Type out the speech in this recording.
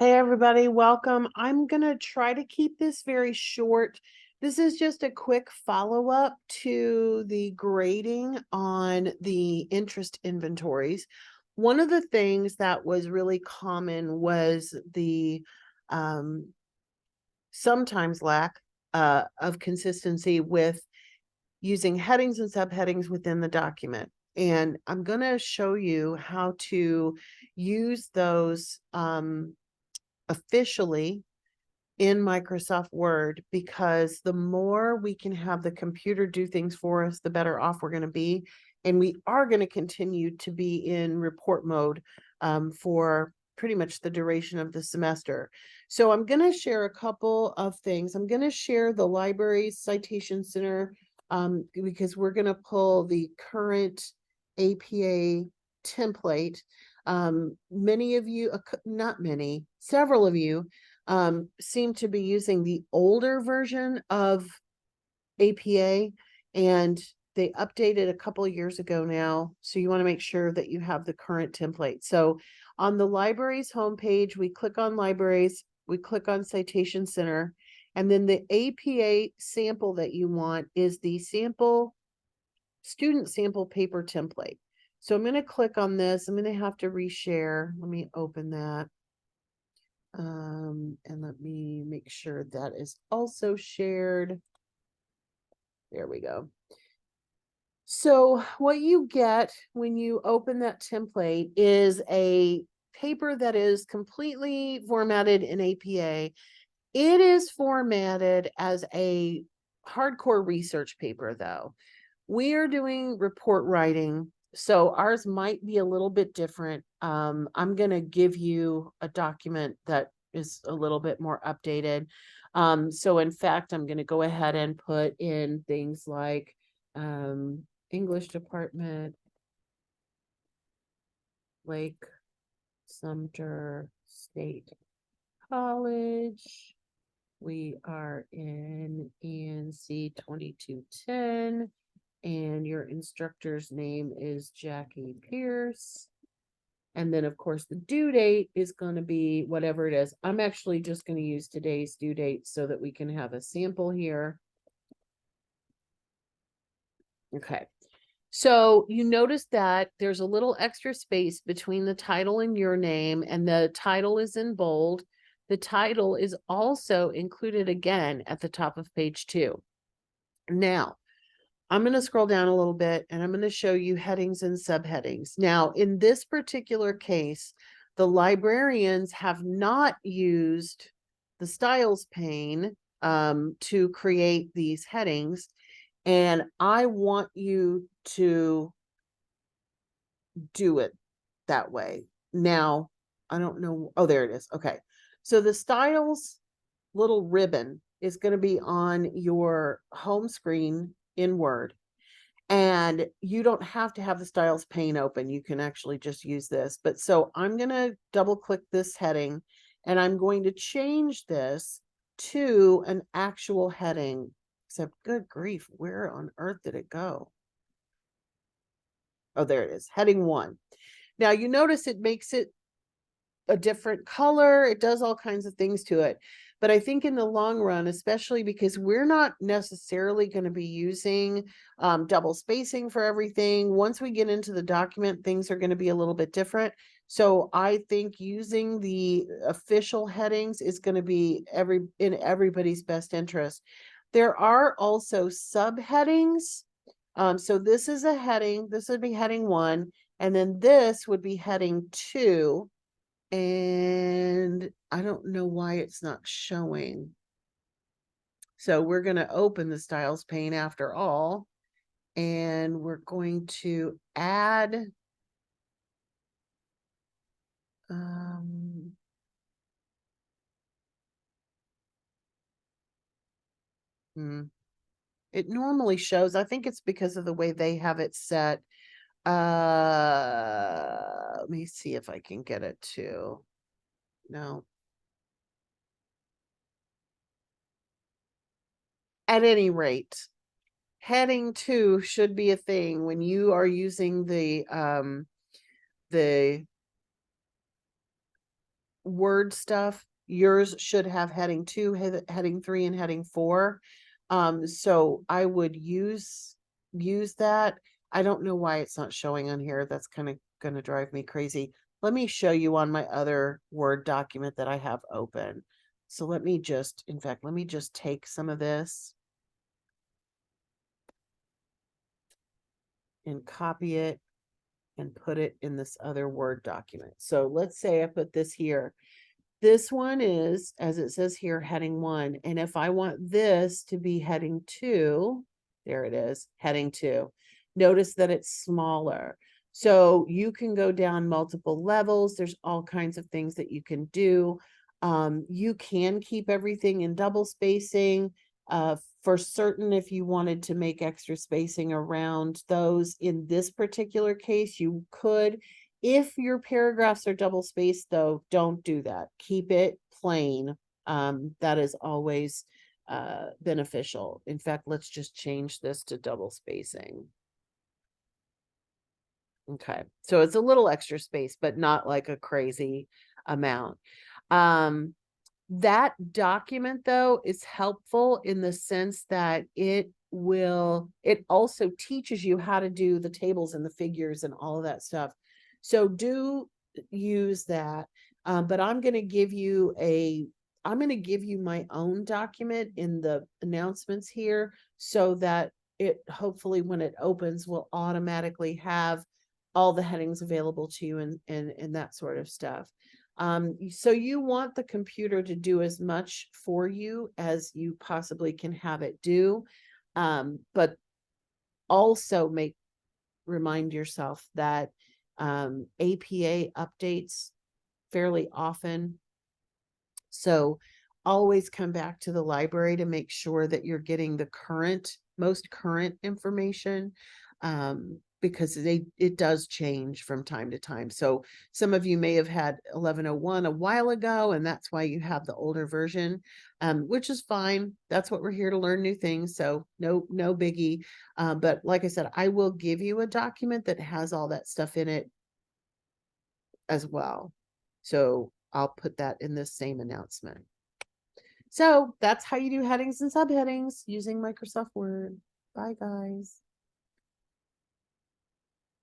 Hey everybody, welcome. I'm going to try to keep this very short. This is just a quick follow-up to the grading on the interest inventories. One of the things that was really common was the sometimes lack of consistency with using headings and subheadings within the document. And I'm going to show you how to use those officially in Microsoft Word, because the more we can have the computer do things for us, the better off we're going to be. And we are going to continue to be in report mode for pretty much the duration of the semester. So I'm going to share a couple of things. I'm going to share the library's citation center because we're going to pull the current APA template. Many of you, not many, several of you seem to be using the older version of APA, and they updated a couple of years ago now. So you want to make sure that you have the current template. So on the library's homepage, we click on libraries, we click on Citation Center, and then the APA sample that you want is the student sample paper template. So I'm going to click on this. I'm going to have to reshare. Let me open that. And let me make sure that is also shared. There we go. So what you get when you open that template is a paper that is completely formatted in APA. It is formatted as a hardcore research paper, though. We are doing report writing, so ours might be a little bit different. I'm going to give you a document that is a little bit more updated. So in fact, I'm going to go ahead and put in things like English department, Lake Sumter State College. We are in ENC 2210. And your instructor's name is Jackie Pierce. And then, of course, the due date is going to be whatever it is. I'm actually just going to use today's due date so that we can have a sample here. Okay. So you notice that there's a little extra space between the title and your name, and the title is in bold. The title is also included again at the top of page 2. Now, I'm going to scroll down a little bit and I'm going to show you headings and subheadings. Now, in this particular case, the librarians have not used the styles pane to create these headings. And I want you to do it that way. Now, I don't know. Oh, there it is. Okay. So the styles little ribbon is going to be on your home screen in Word. And you don't have to have the styles pane open. You can actually just use this. But so I'm going to double click this heading and I'm going to change this to an actual heading. Except, good grief, where on earth did it go? Oh, there it is. Heading 1. Now you notice it makes it a different color. It does all kinds of things to it. But I think in the long run, especially because we're not necessarily going to be using double spacing for everything. Once we get into the document, things are going to be a little bit different. So I think using the official headings is going to be in everybody's best interest. There are also subheadings. So this is a heading. This would be heading 1. And then this would be heading 2. And I don't know why it's not showing. So we're going to open the styles pane after all, and we're going to add it normally shows. I think it's because of the way they have it set. Let me see if I can get it to. No. At any rate, heading 2 should be a thing when you are using the Word stuff, yours should have heading 2, heading 3, and heading 4. So I would use that. I don't know why it's not showing on here. That's kind of going to drive me crazy. Let me show you on my other Word document that I have open. So let me just, in fact, let me just take some of this and copy it and put it in this other Word document. So let's say I put this here. This one is, as it says here, heading 1. And if I want this to be heading 2, there it is, heading 2. Notice that it's smaller. So you can go down multiple levels. There's all kinds of things that you can do. You can keep everything in double spacing. For certain, if you wanted to make extra spacing around those, in this particular case, you could. If your paragraphs are double spaced, though, don't do that. Keep it plain. That is always beneficial. In fact, let's just change this to double spacing. Okay, so it's a little extra space, but not like a crazy amount. That document, though, is helpful in the sense that it also teaches you how to do the tables and the figures and all of that stuff. So do use that. But I'm going to give you my own document in the announcements here so that it hopefully when it opens will automatically have all the headings available to you and that sort of stuff. So you want the computer to do as much for you as you possibly can have it do. But also remind yourself that APA updates fairly often. So always come back to the library to make sure that you're getting the most current information. Because it does change from time to time. So some of you may have had 1101 a while ago, and that's why you have the older version, which is fine. That's what we're here to learn new things. So no biggie. But like I said, I will give you a document that has all that stuff in it as well. So I'll put that in this same announcement. So that's how you do headings and subheadings using Microsoft Word. Bye, guys.